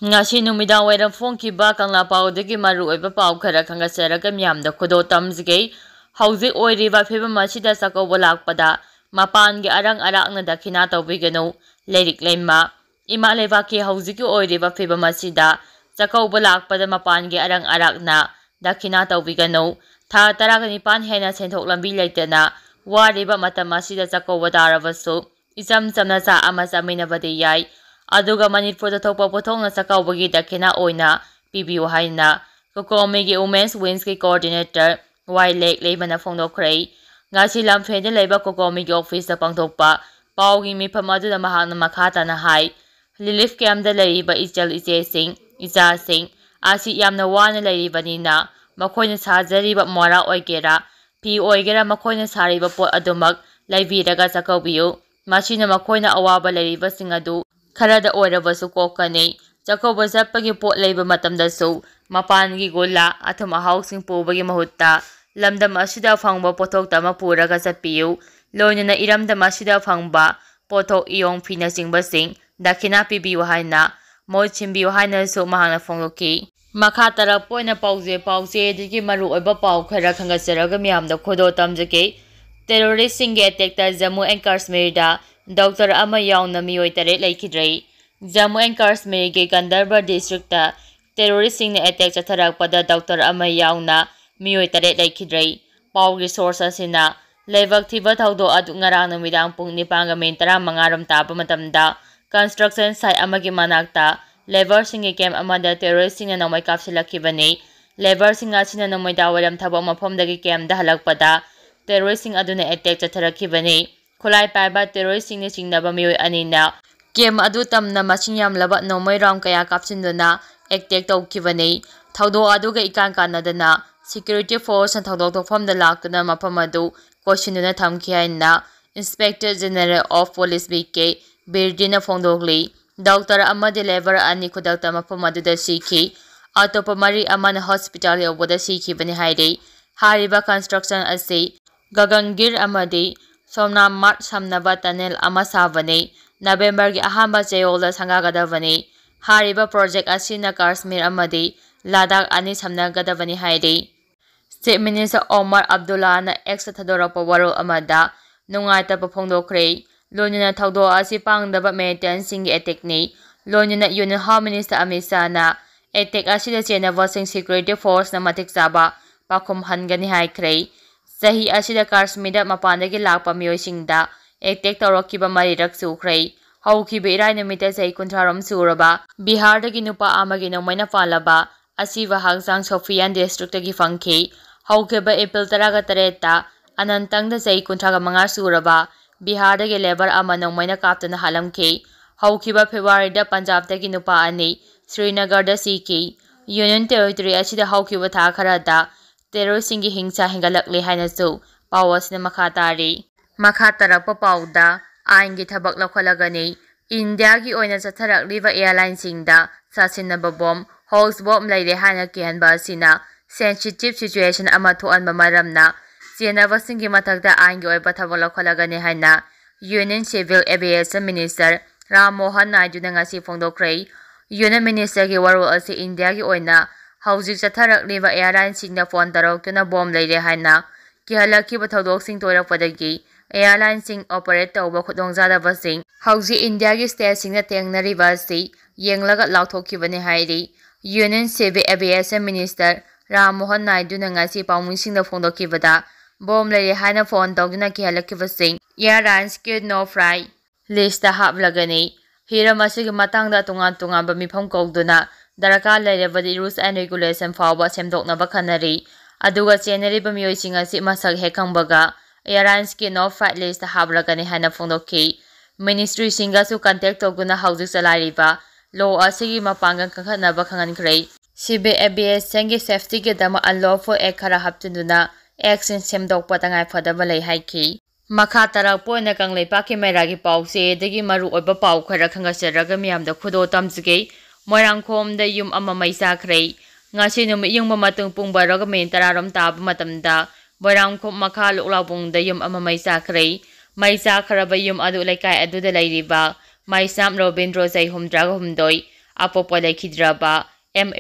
Ngasi numidang wairam phongkiba kangla paudagi maru oiba pau khara khangasaraga miyamda khudo tamjige hauzik oiriba phibam asida sakauba lakpada mapangi arang arakna dakhina tawbiganu leirik leima ima lebaki hauziki oiriba phibam asida sakauba lakpada mapangi arang arakna dakhina tawbiganu tha taragani pan hena senthok lambi leitana wariba matam asida sakauba darabasu isam samna sa ama saminabadi yai aduga Manipur da thokpa pothongna sakawbagi dakhina oina pibiu haina Kokomigi Women's Wings ki coordinator Wailek leibana phongdokhrei ngasi lamphede leiba Kokomigi office da pangthokpa paugi mifam aduna mahakna makhata na hai relief camp da leiba ichal iche sing icha sing asi yamna wana leibanina makhoina sajariba mora oigera pi oigera makhoina sariba pot adumak leibiraga sakawbiu masina makhoina awaba leiba singadu Karada oirabasu kokani chakauba chapagi pot leiba matamdasu mapangi gola athum ahawsing pubagi mahutta lamdam asida phangba pothok tama puraga chapiu loinana iramdam asida phangba pothok iyong phina singbasing dakhina pibiu haina moi chimbiu haina su mahana phongloki makha tarak poina pause digi maru oiba pau khara khangasaraga miyamda khodo tamjake terrorist singe attack ta Jammu and Kashmir da Dr. Ama yauna miyoi tare laikidrei Jammu and Kashmir ge Gandharbal district ta terrorist sing ne attack chatharakpada Dr. Ama yauna miyoi tare laikidrei pawgi source asina leibak thiba thaudo adu ngarang numidang pung 9:35 ram taba matamda construction site amagi manakta labor sing ge camp amada terrorist sing na nomai kapsilakibani labor sing asina nomai dawaram thaba mafamdagi camp da halakpada terrorist sing aduna attack chatharakibani Khulai paiba terrorist sing singnaba miyoi anina kem adu tamna masing yamlaba nomai round kaya kapsinduna attack tawkibani thaudo aduga ikan kanadana security force and thaudo tofamda laktuna mafam adu questionuna thamki haina Inspector General of Police BK Birdina Phongdokli Dr. Amadi Lever ani khudakta mafam aduda sikhi atopa mari amana hospital yobada sikhi bani haire hariba construction asi Gagangir amadi Somna Mart Samnaba Tunnel ama sabani November gi ahamba chayolda sangagadabani hariba project asina Kashmir amadi Ladakh ani samnagadabani hairi State Minister Omar Abdullah na thadorapa waro amada nungaita pa phongdokhrei loinana thaudo asi pangdaba militant singi attack ni loinana Union Home Minister Amit Shah na attack asida chenaba sing security force na matik chaba pakhum hangani haikrei Sahi asida Kashmir mapandagi lakpa miyoisingda attack tawrakiba marirak sukhrei haukiba irai numita sahi 18 suraba Bihar dagi nupa amagi nomaina palaba asiba hangsang Sofian district dagi fangki haukiba April 13 ta anantangda sahi 35 suraba Bihar dagi labor ama nomaina kaptana halamki haukiba February da Punjab dagi nupa ani Srinagar da siki Union Territory asida haukiba tha kharada terrorist singi hingsa hingalakle hainasu pawasna makhatari makhatarapa pauda aingi thabak lakhalagani India gi oina chatharakliba airline singda sasinaba bom house bomb laire haina kihanba sina sensitive situation ama thoanba maramna chenaba singi mathakda aingi oiba thabak lakhalagani haina Union Civil Aviation Minister Ram Mohan Naidu na ngasi phongdokhrei Union Minister gi waro asi India gi oina Hauzik chatharakliba airline singda phone taraktuna bomb leire haina kihalakkiba thodok sing toirakpadagi airline sing operate tawba khudongjadaba sing hauzi India gi state singna tengnariba si yenglaga lauthokkibani hairi Union Civil Aviation Minister Ram Mohan Naidu na ngasi pawmung singda phongdokkibada bomb leire haina phone tawduna kihalakkiba sing airlines ki no fly list ta haplagani hiram asigi matangda tungan ba mifam kawduna Daraka lairabadi rules and regulation fawba semdoknaba khanari aduga chenariba miyoising asi masak hekangbaga airlines ki no flight list habragani hana phongdokki ministry singa su contact toguna hauzik salariba law asigi mapangan kakhanaba khangankrei civil aviation gi safety gi dama unlawful act khara haptunduna action semdokpa tangai phadaba lei haiki makha tarak poina kanglei paki meragi pause degi maru oiba pau khara khangasaraga miyamda khudo tamjige Moirangkhom da yum ama maisa khrei ngasi numi yungma matung pung 12:10 taba matamda Moirangkhom makha luklabung da yum ama maisa khrei maisa kharaba yum adu laikai adu da lairiba maisam Robindro Sai 3-2 ꯑꯄꯣꯛꯄ ꯂꯩꯈꯤꯗ꯭ꯔꯕ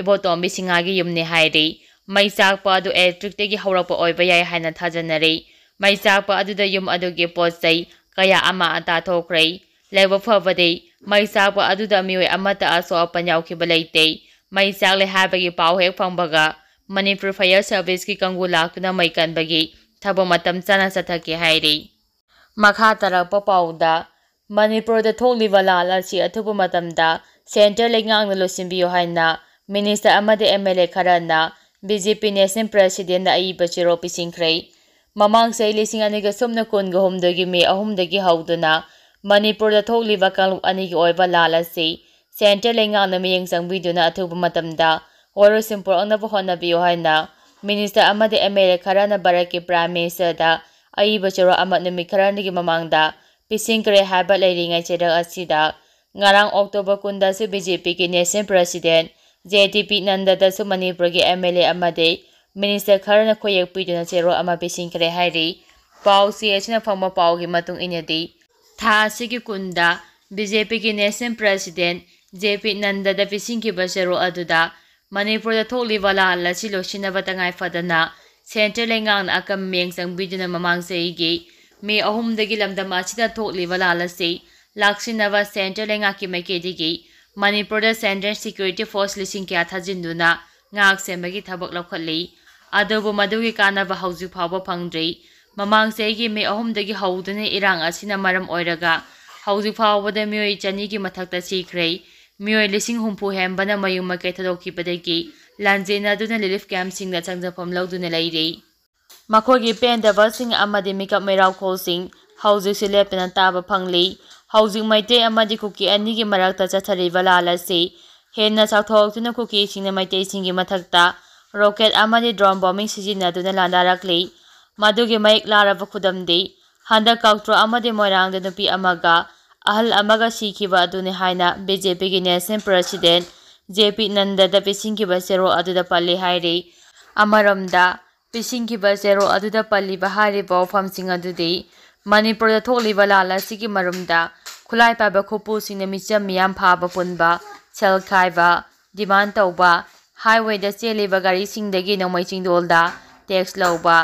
ꯏꯕꯣꯇꯣꯝꯕꯤ ꯁꯤꯡꯍꯥꯒꯤ ꯌꯨꯝꯅꯤ ꯍꯥꯏꯔꯤ꯫ ꯃꯩ ꯆꯥꯛꯄ ꯑꯗꯨ ꯏꯂꯦꯛꯇ꯭ꯔꯤꯛꯇꯒꯤ ꯍꯧꯔꯛꯄ ꯑꯣꯏꯕ ꯌꯥꯏ ꯍꯥꯏꯅ ꯊꯥꯖꯅꯔꯤ꯫ ꯃꯩ ꯆꯥꯛꯄ ꯑꯗꯨꯗ ꯌꯨꯝ ꯑꯗꯨꯒꯤ ꯄꯣꯠꯆꯩ ꯀꯌꯥ ꯑꯃ ꯑꯇꯥ ꯊꯣꯛꯈ꯭ꯔꯦ꯫ ꯂꯥꯏꯕꯛ ꯐꯕꯗꯤ ꯃꯩ ꯆꯥꯛꯄ ꯑꯗꯨꯗ ꯃꯤꯑꯣꯏ ꯑꯃꯠꯇ ꯑꯁꯣꯛ ꯑꯄꯟ ꯌꯥꯎꯈꯤꯕ ꯂꯩꯇꯦ꯫ ꯃꯩ ꯆꯥꯛꯂꯦ ꯍꯥꯏꯕꯒꯤ ꯄꯥꯎ ꯍꯦꯛ ꯐꯪꯕꯒ ꯃꯅꯤꯄꯨꯔ ꯐꯥꯌꯔ ꯁꯔꯚꯤꯁꯀꯤ ꯀꯥꯡꯕꯨ ꯂꯥꯛꯇꯨꯅ ꯃꯩ ꯀꯟꯕꯒꯤ ꯊꯕꯛ ꯃꯇꯝ ꯆꯥꯅ ꯆꯠꯊꯈꯤ ꯍꯥꯏꯔꯤ꯫ ꯃꯈꯥ ꯇꯥꯔꯛꯄ ꯄꯥꯎꯗ ꯃꯅꯤꯄꯨꯔꯗ ꯊꯣꯛꯂꯤꯕ ꯂꯥꯜ ꯑꯁꯤ ꯑꯊꯨꯕ ꯃꯇꯝꯗ ꯁꯦꯟꯇꯔ ꯂꯩꯉꯥꯛꯅ ꯂꯣꯏꯁꯤꯟꯕꯤꯌꯨ ꯍꯥꯏꯅ ꯃꯤꯅꯤꯁꯇꯔ ꯑꯃꯗꯤ ꯑꯦꯝ.ꯑꯦꯜ.ꯑꯦ. ꯈꯔꯅ ꯕꯤ.ꯖꯦ.ꯄꯤ. ꯅꯦꯁꯅꯦꯜ ꯄ꯭ꯔꯁꯤꯗꯦꯟꯇꯗ ꯑꯏꯕ ꯆꯦꯔꯣꯜ ꯄꯤꯁꯤꯟꯈ꯭ꯔꯦ꯫ ꯃꯃꯥꯡ ꯆꯍꯤ 2016ꯒꯤ ꯃꯦ 3ꯗꯒꯤ ꯍꯧꯗꯨꯅ ꯃꯅꯤꯄꯨꯔꯗ ꯊꯣꯛꯂꯤꯕ ꯀꯥꯡꯂꯨꯞ ꯑꯅꯤꯒꯤ ꯑꯣꯏꯕ ꯂꯥꯜ ꯑꯁꯤ ꯁꯦꯟꯇꯔ ꯂꯩꯉꯥꯛꯅ ꯃꯤꯠꯌꯦꯡ ꯆꯪꯕꯤꯗꯨꯅ ꯑꯊꯨꯕ ꯃꯇꯝꯗ ꯋꯥꯔꯣꯏꯁꯤꯟ ꯄꯨꯔꯛꯅꯕ ꯍꯣꯠꯅꯕꯤꯌꯨ ꯍꯥꯏꯅ ꯃꯤꯅꯤꯁꯇꯔ ꯑꯃꯗꯤ ꯑꯦꯝ.ꯑꯦꯜ.ꯑꯦ. ꯈꯔꯅ ꯚꯥꯔꯠꯀꯤ ꯄ꯭ꯔꯥꯏꯝ ꯃꯤꯅꯤꯁꯇꯔꯗ ꯑꯏꯕ ꯆꯦꯔꯣꯜ ꯑꯃ ꯅꯨꯃꯤꯠ ꯈꯔꯅꯤꯒꯤ ꯃꯃꯥꯡꯗ ꯄꯤꯁꯤꯟꯈ꯭ꯔꯦ ꯍꯥꯏꯕ ꯂꯩꯔꯤꯉꯩ ꯆꯦꯔꯣꯜ ꯑꯁꯤꯗ ꯉꯔꯥꯡ ꯑꯣꯛꯇꯣꯕꯔ 10ꯗꯁꯨ ꯕꯤ.ꯖꯦ.ꯄꯤꯒꯤ ꯅꯦꯁꯅꯦꯜ ꯄ꯭ꯔꯁꯤꯗꯦꯟꯇ ꯖꯦ.ꯇꯤ.ꯄꯤ. ꯅꯟꯗꯥꯗꯁꯨ ꯃꯅꯤꯄꯨꯔꯒꯤ ꯑꯦꯝ.ꯑꯦꯜ.ꯑꯦ. ꯑꯃꯗꯤ ꯃꯤꯅꯤꯁꯇꯔ ꯈꯔꯅ ꯈꯨꯌꯦꯛ ꯄꯤꯗꯨꯅ ꯆꯦꯔꯣꯜ ꯑꯃ ꯄꯤꯁꯤꯟꯈ꯭ꯔꯦ ꯍꯥꯏꯔꯤ꯫ ꯄꯥꯎ ꯆꯦ ꯑꯁꯤꯅ ꯐꯪꯕ ꯄꯥꯎꯒꯤ ꯃꯇꯨꯡ ꯏꯟꯅꯗꯤ ꯊꯥ ꯑꯁꯤꯒꯤ 10ꯗ ꯕꯤ.ꯖꯦ.ꯄꯤꯒꯤ ꯅꯦꯁꯅꯦꯜ ꯄ꯭ꯔꯁꯤꯗꯦꯟꯇ ꯖꯦ.ꯄꯤ. ꯅꯟꯗꯥꯗ ꯄꯤꯁꯤꯟꯈꯤꯕ ꯆꯦꯔꯣꯜ ꯑꯗꯨꯗ ꯃꯅꯤꯄꯨꯔꯗ ꯊꯣꯛꯂꯤꯕ ꯂꯥꯜ ꯑꯁꯤ ꯂꯣꯏꯁꯤꯟꯅꯕ ꯇꯉꯥꯏꯐꯗꯅ ꯁꯦꯟꯇꯔ ꯂꯩꯉꯥꯛꯅ ꯑꯀꯟꯕ ꯃꯤꯠꯌꯦꯡ ꯆꯪꯕꯤꯗꯨꯅ ꯃꯃꯥꯡ ꯆꯍꯤꯒꯤ ꯃꯦ 3ꯗꯒꯤ ꯂꯝꯗꯝ ꯑꯁꯤꯗ ꯊꯣꯛꯂꯤꯕ ꯂꯥꯜ ꯑꯁꯤ ꯂꯥꯛꯁꯤꯟꯅꯕ ꯁꯦꯟꯇꯔ ꯂꯩꯉꯥꯛꯀꯤ ꯃꯥꯏꯀꯩꯗꯒꯤ ꯃꯅꯤꯄꯨꯔꯗ ꯁꯦꯟꯇꯔ ꯁꯦꯀ꯭ꯌꯨꯔꯤꯇꯤ ꯐꯣꯔꯁ ꯂꯤꯁꯤꯡ ꯀꯌꯥ ꯊꯥꯖꯤꯟꯗꯨꯅ ꯉꯥꯛ ꯁꯦꯟꯕꯒꯤ ꯊꯕꯛ ꯂꯧꯈꯠꯂꯤ꯫ ꯑꯗꯨꯕꯨ ꯃꯗꯨꯒꯤ ꯀꯥꯟꯅꯕ ꯍꯧꯖꯤꯛ ꯐꯥꯎꯕ ꯐꯪꯗ꯭ꯔꯤ꯫ ꯃꯃꯥꯡ ꯆꯍꯤꯒꯤ ꯃꯦ 3ꯗꯒꯤ ꯍꯧꯗꯨꯅ ꯏꯔꯥꯡ ꯑꯁꯤꯅ ꯃꯔꯝ ꯑꯣꯏꯔꯒ ꯍꯧꯖꯤꯛ ꯐꯥꯎꯕꯗ ꯃꯤꯑꯣꯏ 200ꯒꯤ ꯃꯊꯛꯇ ꯁꯤꯈ꯭ꯔꯦ꯫ ꯃꯤꯑꯣꯏ 60,000 ꯍꯦꯟꯕꯅ ꯃꯌꯨꯝ ꯃꯀꯩ ꯊꯥꯗꯣꯛꯈꯤꯕꯗꯒꯤ ꯂꯥꯟꯖꯦꯟꯅꯗꯨꯅ ꯔꯤꯂꯤꯐ ꯀꯦꯝꯞꯁꯤꯡꯗ ꯆꯪꯖꯐꯝ ꯂꯧꯗꯨꯅ ꯂꯩꯔꯤ꯫ ꯃꯈꯣꯏꯒꯤ ꯄꯦꯟꯗꯕꯁꯤꯡ ꯑꯃꯗꯤ ꯃꯤꯀꯞ ꯃꯤꯔꯥꯎꯈꯣꯜꯁꯤꯡ ꯍꯧꯖꯤꯛꯁꯨ ꯂꯦꯞꯇꯅ ꯇꯥꯕ ꯐꯪꯂꯤ꯫ ꯍꯧꯖꯤꯛ ꯃꯩꯇꯩ ꯑꯃꯗꯤ ꯀꯨꯀꯤ ꯑꯅꯤꯒꯤ ꯃꯔꯛꯇ ꯆꯠꯊꯔꯤꯕ ꯂꯥꯜ ꯑꯁꯤ ꯍꯦꯟꯅ ꯆꯥꯎꯊꯣꯔꯛꯇꯨꯅ ꯀꯨꯀꯤꯁꯤꯡꯅ ꯃꯩꯇꯩꯁꯤꯡꯒꯤ ꯃꯊꯛꯇ ꯔꯣꯀꯦꯠ ꯑꯃꯗꯤ ꯗ꯭ꯔꯣꯟ ꯕꯣꯝꯕꯤꯡ ꯁꯤꯖꯤꯟꯅꯗꯨꯅ ꯂꯥꯟꯗꯥꯔꯛꯂꯤ꯫ ꯃꯗꯨꯒꯤ ꯃꯌꯦꯛ ꯂꯥꯔꯕ ꯈꯨꯗꯝꯗꯤ ꯍꯟꯗꯛ ꯀꯥꯎꯇ꯭ꯔꯣ ꯑꯃꯗꯤ ꯃꯣꯏꯔꯥꯡꯗ ꯅꯨꯄꯤ ꯑꯃꯒ ꯑꯍꯜ ꯑꯃꯒ ꯁꯤꯈꯤꯕ ꯑꯗꯨꯅꯤ ꯍꯥꯏꯅ ꯕꯤ.ꯖꯦ.ꯄꯤꯒꯤ ꯅꯦꯁꯅꯦꯜ ꯄ꯭ꯔꯁꯤꯗꯦꯟꯇ ꯖꯦ.ꯄꯤ. ꯅꯟꯗꯥꯗ ꯄꯤꯁꯤꯟꯈꯤꯕ ꯆꯦꯔꯣꯜ ꯑꯗꯨꯗ ꯄꯜꯂꯤ ꯍꯥꯏꯔꯤ꯫ ꯑꯃꯔꯣꯝꯗ ꯄꯤꯁꯤꯟꯈꯤꯕ ꯆꯦꯔꯣꯜ ꯑꯗꯨꯗ ꯄꯜꯂꯤꯕ ꯍꯥꯏꯔꯤꯕ ꯋꯥꯐꯝꯁꯤꯡ ꯑꯗꯨꯗꯤ ꯃꯅꯤꯄꯨꯔꯗ ꯊꯣꯛꯂꯤꯕ ꯂꯥꯜ ꯑꯁꯤꯒꯤ ꯃꯔꯨꯝꯗ ꯈꯨꯠꯂꯥꯏ ꯄꯥꯏꯕ ꯈꯨꯠꯄꯨꯁꯤꯡꯅ ꯃꯤꯆꯝ ꯃꯤꯌꯥꯝ ꯐꯥꯕ ꯄꯨꯟꯕ, ꯁꯦꯜ ꯈꯥꯏꯕ, ꯗꯤꯃꯥꯟꯗ ꯇꯧꯕ, ꯍꯥꯏꯋꯦꯗ ꯆꯦꯜꯂꯤꯕ ꯒꯥꯔꯤꯁꯤꯡꯗꯒꯤ ꯅꯣꯡꯃꯩ ꯆꯤꯡꯗꯣꯜꯗ ꯇꯦꯛꯁ ꯂꯧꯕ,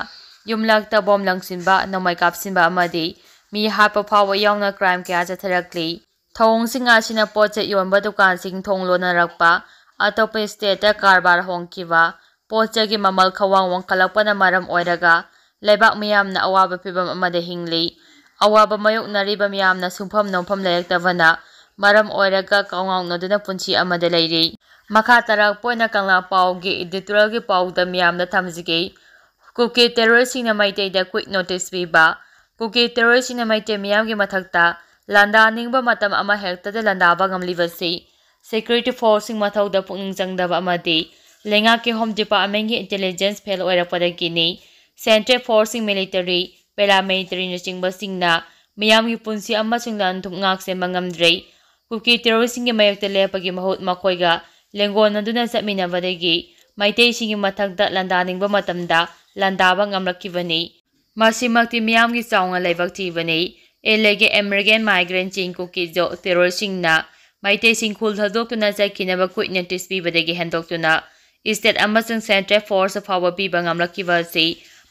ꯌꯨꯝꯂꯛꯇ ꯕꯣꯝ ꯂꯪꯁꯤꯟꯕ, ꯅꯣꯡꯃꯩ ꯀꯥꯞꯁꯤꯟꯕ ꯑꯃꯗꯤ ꯃꯤ ꯍꯥꯠꯄ ꯐꯥꯎꯕ ꯌꯥꯎꯅ ꯀ꯭ꯔꯥꯏꯝ ꯀꯌꯥ ꯆꯠꯊꯔꯛꯂꯤ꯫ ꯊꯧꯑꯣꯡꯁꯤꯡ ꯑꯁꯤꯅ ꯄꯣꯠꯆꯩ ꯌꯣꯟꯕ ꯗꯨꯀꯥꯟꯁꯤꯡ ꯊꯣꯡ ꯂꯣꯟꯅꯔꯛꯄ, ꯑꯇꯣꯞꯄ ꯁ꯭ꯇꯦꯠꯇ ꯀꯔꯕꯥꯔ ꯍꯣꯡꯈꯤꯕ, ꯄꯣꯠꯆꯩꯒꯤ ꯃꯃꯜ ꯈꯧꯋꯥꯡ ꯋꯥꯡꯈꯠꯂꯛꯄꯅ ꯃꯔꯝ ꯑꯣꯏꯔꯒ ꯂꯩꯕꯥꯛ ꯃꯤꯌꯥꯝꯅ ꯑꯋꯥꯕ ꯐꯤꯚꯝ ꯑꯃꯗ ꯍꯤꯡꯂꯤ꯫ ꯑꯋꯥꯕ ꯃꯥꯌꯣꯛꯅꯔꯤꯕ ꯃꯤꯌꯥꯝꯅ ꯁꯨꯡꯐꯝ ꯅꯣꯝꯐꯝ ꯂꯩꯔꯛꯇꯕꯅ ꯃꯔꯝ ꯑꯣꯏꯔꯒ ꯀꯡꯉꯥꯎꯅꯗꯨꯅ ꯄꯨꯟꯁꯤ ꯑꯃꯗ ꯂꯩꯔꯤ꯫ ꯃꯈꯥ ꯇꯥꯔꯛꯄ ꯑꯣꯏꯅ ꯀꯪꯂꯥ ꯄꯥꯎꯒꯤ ꯏꯗꯤꯇꯣꯔꯤꯌꯦꯜꯒꯤ ꯄꯥꯎꯗ ꯃꯤꯌꯥꯝꯗ ꯊꯝꯖꯒꯦ꯫ ꯀꯨꯀꯤ ꯇꯦꯔꯣꯔꯤꯁꯁꯤꯡꯅ ꯃꯩꯇꯩꯗ ꯀ꯭ꯋꯤꯛ ꯅꯣꯇꯤꯁ ꯄꯤꯕ꯫ ꯀꯨꯀꯤ ꯇꯦꯔꯣꯔꯤꯁꯁꯤꯡꯅ ꯃꯩꯇꯩ ꯃꯤꯌꯥꯝꯒꯤ ꯃꯊꯛꯇ ꯂꯥꯟꯗꯥꯅꯤꯡꯕ ꯃꯇꯝ ꯑꯃꯍꯦꯛꯇꯗ ꯂꯥꯟꯗꯥꯕ ꯉꯝꯂꯤꯕꯁꯤ ꯁꯦꯀ꯭ꯌꯨꯔꯤꯇꯤ ꯐꯣꯔꯁꯁꯤꯡ ꯃꯊꯧꯗ ꯄꯨꯛꯅꯤꯡ ꯆꯪꯗꯕ ꯑꯃꯗꯤ ꯂꯩꯉꯥꯛꯀꯤ ꯍꯣꯝ ꯗꯤꯄꯥꯔꯠꯃꯦꯟꯠꯀꯤ ꯏꯟꯇꯦꯂꯤꯖꯦꯟꯁ ꯐꯦꯜ ꯑꯣꯏꯔꯛꯄꯗꯒꯤꯅꯤ꯫ ꯁꯦꯟꯇ꯭ꯔꯦꯜ ꯐꯣꯔꯁꯁꯤꯡ, ꯃꯤꯂꯤꯇꯔꯤ, ꯄꯦꯔꯥꯃꯤꯂꯤꯇꯔꯤꯅꯆꯤꯡꯕꯁꯤꯡꯅ ꯃꯤꯌꯥꯝꯒꯤ ꯄꯨꯟꯁꯤ ꯑꯃꯁꯨꯡ ꯂꯟ-ꯊꯨꯝ ꯉꯥꯛ-ꯁꯦꯟꯕ ꯉꯝꯗ꯭ꯔꯦ꯫ ꯀꯨꯀꯤ ꯇꯦꯔꯣꯔꯤꯁꯁꯤꯡꯒꯤ ꯃꯥꯌꯣꯛꯇ ꯂꯦꯞꯄꯒꯤ ꯃꯍꯨꯠ ꯃꯈꯣꯏꯒ ꯂꯦꯡꯒꯣꯟꯅꯗꯨꯅ ꯆꯠꯃꯤꯟꯅꯕꯗꯒꯤ ꯃꯩꯇꯩꯁꯤꯡꯒꯤ ꯃꯊꯛꯇ ꯂꯥꯟꯗꯥꯅꯤꯡꯕ ꯃꯇꯝꯗ ꯂꯥꯟꯗꯥꯕ ꯉꯝꯂꯛꯈꯤꯕꯅꯤ꯫ ꯃꯁꯤꯃꯛꯇꯤ ꯃꯤꯌꯥꯝꯒꯤ ꯆꯥꯎꯅ ꯂꯥꯏꯕꯛ ꯊꯤꯕꯅꯤ꯫ ꯏꯂꯤꯒꯦꯜ ꯏꯃꯤꯒ꯭ꯔꯦꯟꯠ ꯃꯥꯏꯒ꯭ꯔꯦꯟꯠꯁꯤꯡ ꯀꯨꯀꯤ ꯇꯦꯔꯣꯔꯤꯁꯁꯤꯡꯅ ꯃꯩꯇꯩꯁꯤꯡ ꯈꯨꯜ ꯊꯥꯗꯣꯛꯇꯨꯅ ꯆꯠꯈꯤꯅꯕ ꯀ꯭ꯋꯤꯛ ꯅꯣꯇꯤꯁ ꯄꯤꯕꯗꯒꯤ ꯍꯦꯟꯗꯣꯛꯇꯨꯅ ꯁ꯭ꯇꯦꯠ ꯑꯃꯁꯨꯡ ꯁꯦꯟꯇ꯭ꯔꯦꯜ ꯐꯣꯔꯁꯇ ꯐꯥꯎꯕ ꯄꯤꯕ ꯉꯝꯂꯛꯈꯤꯕ ꯑꯁꯤ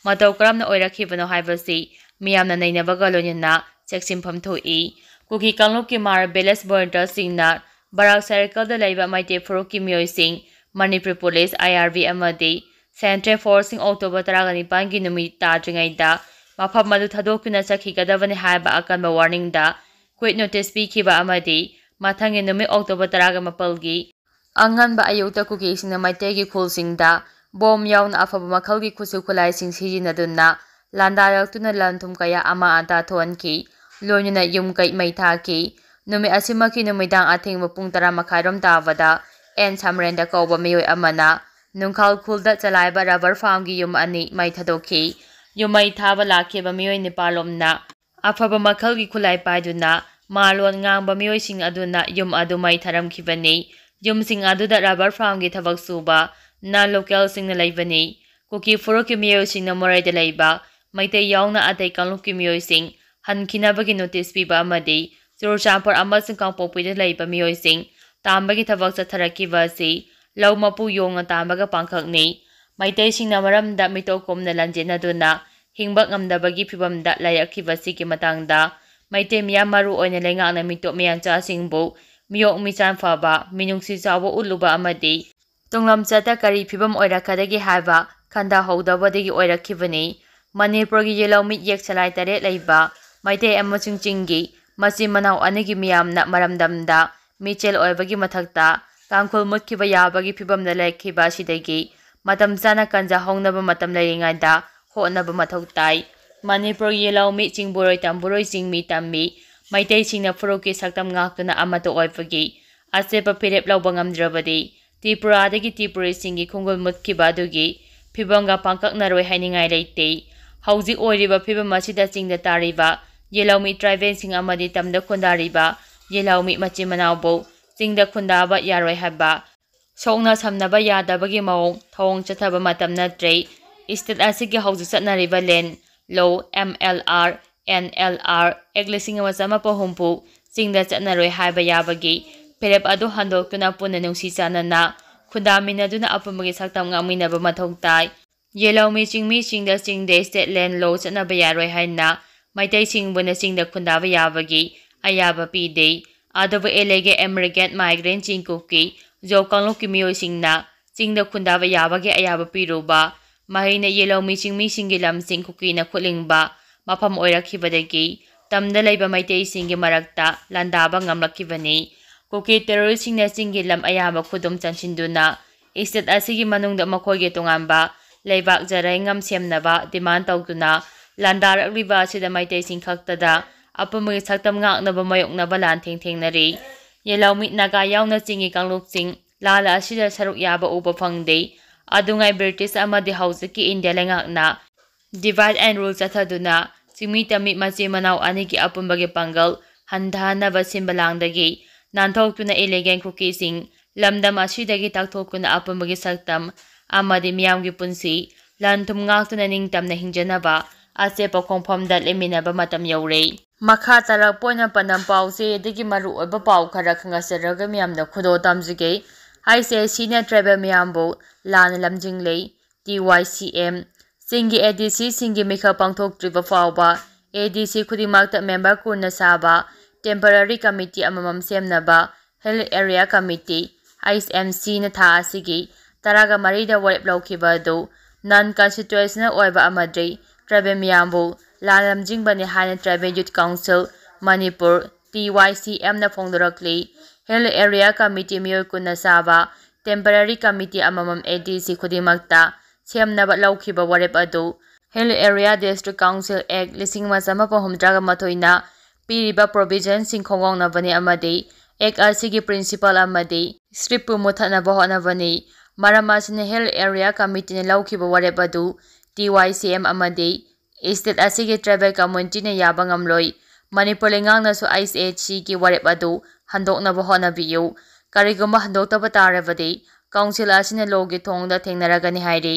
ꯃꯇꯧ ꯀꯔꯝꯅ ꯑꯣꯏꯔꯛꯈꯤꯕꯅꯣ ꯍꯥꯏꯕꯁꯤ ꯃꯤꯌꯥꯝꯅ ꯅꯩꯅꯕꯒ ꯂꯣꯏꯅꯅ ꯆꯦꯛꯁꯤꯟꯐꯝ ꯊꯣꯛꯏ꯫ ꯀꯨꯀꯤ ꯀꯥꯡꯂꯨꯞꯀꯤ ꯃꯥꯔ ꯚꯤꯂꯦꯖ ꯚꯣꯂꯨꯟꯇꯤꯌꯔꯁꯤꯡꯅ ꯕꯔꯥꯛ ꯁꯔꯀꯜꯗ ꯂꯩꯕ ꯃꯩꯇꯩ ꯐꯨꯔꯨꯞꯀꯤ ꯃꯤꯑꯣꯏꯁꯤꯡ, ꯃꯅꯤꯄꯨꯔ ꯄꯨꯂꯤꯁ, ꯑꯥꯏ.ꯑꯥꯔ.ꯕꯤ. ꯑꯃꯗꯤ ꯁꯦꯟꯇ꯭ꯔꯦꯜ ꯐꯣꯔꯁꯁꯤꯡ ꯑꯣꯛꯇꯣꯕꯔ 19ꯒꯤ ꯅꯨꯃꯤꯠ ꯇꯥꯗ꯭ꯔꯤꯉꯩꯗ ꯃꯐꯝ ꯑꯗꯨ ꯊꯥꯗꯣꯛꯇꯨꯅ ꯆꯠꯈꯤꯒꯗꯕꯅꯤ ꯍꯥꯏꯕ ꯑꯀꯟꯕ ꯋꯥꯔꯅꯤꯡꯗ ꯀ꯭ꯋꯤꯛ ꯅꯣꯇꯤꯁ ꯄꯤꯈꯤꯕ ꯑꯃꯗꯤ ꯃꯊꯪꯒꯤ ꯅꯨꯃꯤꯠ ꯑꯣꯛꯇꯣꯕꯔ 18ꯒꯤ ꯑꯉꯟꯕ ꯑꯌꯨꯛꯇ ꯀꯨꯀꯤꯁꯤꯡꯅ ꯃꯩꯇꯩꯒꯤ ꯈꯨꯜꯁꯤꯡꯗ ꯕꯣꯝ ꯌꯥꯎꯅ ꯑꯐꯕ ꯃꯈꯜꯒꯤ ꯈꯨꯠꯁꯨ ꯈꯨꯠꯂꯥꯏꯁꯤꯡ ꯁꯤꯖꯤꯟꯅꯗꯨꯅ ꯂꯥꯟꯗꯥꯔꯛꯇꯨꯅ ꯂꯟ-ꯊꯨꯝ ꯀꯌꯥ ꯑꯃ ꯑꯇꯥ ꯊꯣꯛꯍꯟꯈꯤ, ꯂꯣꯏꯅꯅ ꯌꯨꯝ ꯀꯩ ꯃꯩ ꯊꯥꯈꯤ꯫ ꯅꯨꯃꯤꯠ ꯑꯁꯤꯃꯛꯀꯤ ꯅꯨꯃꯤꯗꯥꯡ ꯑꯊꯦꯡꯕ ꯄꯨꯡ 10:30 ꯇꯥꯕꯗ ꯑꯦꯟ. ꯁꯃꯔꯦꯟꯗ ꯀꯧꯕ ꯃꯤꯑꯣꯏ ꯑꯃꯅ ꯅꯨꯡꯈꯥꯜ ꯈꯨꯜꯗ ꯆꯂꯥꯏꯕ ꯔꯕꯔ ꯐꯥꯔꯝꯒꯤ ꯌꯨꯝ 2 ꯃꯩ ꯊꯥꯗꯣꯛꯈꯤ꯫ ꯌꯨꯝ ꯃꯩ ꯊꯥꯕ ꯂꯥꯛꯈꯤꯕ ꯃꯤꯑꯣꯏ 9ꯂꯣꯝꯅ ꯑꯐꯕ ꯃꯈꯜꯒꯤ ꯈꯨꯠꯂꯥꯏ ꯄꯥꯏꯗꯨꯅ ꯃꯥꯂꯣꯟ ꯉꯥꯡꯕ ꯃꯤꯑꯣꯏꯁꯤꯡ ꯑꯗꯨꯅ ꯌꯨꯝ ꯑꯗꯨ ꯃꯩ ꯊꯥꯔꯝꯈꯤꯕꯅꯤ꯫ ꯌꯨꯝꯁꯤꯡ ꯑꯗꯨꯗ ꯔꯕꯔ ꯐꯥꯔꯝꯒꯤ ꯊꯕꯛ ꯁꯨꯕ ꯅꯟ-ꯂꯣꯀꯦꯜꯁꯤꯡꯅ ꯂꯩꯕꯅꯤ꯫ ꯀꯨꯀꯤ ꯐꯨꯔꯨꯞꯀꯤ ꯃꯤꯑꯣꯏꯁꯤꯡꯅ ꯃꯣꯔꯦꯗ ꯂꯩꯕ ꯃꯩꯇꯩ ꯌꯥꯎꯅ ꯑꯇꯩ ꯀꯥꯡꯂꯨꯞꯀꯤ ꯃꯤꯑꯣꯏꯁꯤꯡ ꯍꯟꯈꯤꯅꯕꯒꯤ ꯅꯣꯇꯤꯁ ꯄꯤꯕ ꯑꯃꯗꯤ ꯆꯨꯔꯆꯥꯟꯄꯨꯔ ꯑꯃꯁꯨꯡ ꯀꯥꯡꯄꯣꯛꯄꯤꯗ ꯂꯩꯕ ꯃꯤꯑꯣꯏꯁꯤꯡ तांबगी थबक चथरकिबा असि लौ मपु Yong तांबगा पांखकनि मैतैसिंगना मरमदा मिटोकोमना लांजेनदुना हिंबा ngamdabagi phibamda layakibasi ki matangda maite miyam maru oina lengana mito miyanchasingbu miyok michan faba minungsi chawo uluba amadi tunglam chata kari phibam oirakadagi haiba khanda hodabadagi oirakibani Manipurgi yellow mit yek salai tare leiba maite amaching chingi machi manau anigi miyamna maramdamda michel oibagi mathakta kangkhol mutkiba yabagi phibamda laikhiba sidagi matam chana kanja hongnaba matam lairingaida honaba mathau tai Manipur yellow mi chingburoi tamburoi chingmi tammi maitai singna furoki saktam ngaktuna amato oibagi asepa phirep lawba ngamdrabadi Tripura dagi Tripura singi khungul mutkiba adugi phibamga pangkaknaroi hainingai leite hauji oiriba phibam asida chingda tariba yellow mi tribal sing amadi tamda khundariba yellow mi machi manawbo chingda khundaba yaroi haba sokna samnaba yadabagi maung thong chathaba matam natre state asigi hauji satnariba len low MLR NLR eglising wasama pohumpu chingda chatnaroi haiba yabagi perep adu handoktuna punna nungsi chanana khundaminaduna apumagi saktam ngaminaba mathau tai Yellow mi chingda chingde state land law chatnaba yaroi haina maitai singbuna chingda khundaba yabagi ayaba pide adobo elege American migrant chingkuki jokanglo kimiyoi singna chingda khundaba yabagi ayaba piruba mahina yellow mi singi lam singkuki na khulingba mafam oirakhibadagi tamda leiba maitai singi marakta landaba ngamlakibani kuki terrorist singna singi lam ayaba khudum chanchinduna state asigi manungda makhoige tongamba Leibak jarai ngam semnaba demand tawtuna landarak riba sida maitai sing khaktada apumagi saktam ngaknaba mayoknaba lan thengthengnari yellow mit naga yauna chingi kangluk ching lala asida saruk yaba uba phangde adungai British amadi hausaki India lengakna divide and rule chathaduna chimi tami machi manau anigi apumbagi pangal handhanaba simbalangdagi nanthokuna elegant cookie sing lamdam asidagi takthokuna apumbagi saktam amadi miyamgi punsi lanthum ngaktuna ningtamna hingjanaba asepa khongphomda leminaba matam yaure makha tarak poina panam pause digi maru oba pau khara khangasaraga miyamna khudo tamjige haise senior tribal miyambo lan lamjinglei TYCM singi ADC singi mikha pangthok triba fawba ADC khudimakta member kurna saba temporary committee amamam semnaba Hill area committee ISMC na tha asigi Taraga marida warep laukibadu non-constitutional oiba amadri tribal miyambu lalam jingbani haina tribal youth council Manipur TYCM na phongdorakli Hill area committee miyoy kunna saba temporary committee amamam ADC khudimakta semnaba laukiba warep adu Hill area district council act 1963 piriba provision singkhongong nabani amadi act asigi principal amadi script muthanaba honabani Maramasina Hill Area Committee na laukiba warep adu TYCM amadi state asigi tribal community na yabang amloy Manipur lengang na so ISHC ki warep adu handoknaba honabiyu kariguma handoktaba tarabadi council asina logi thongda thengnaragani hairi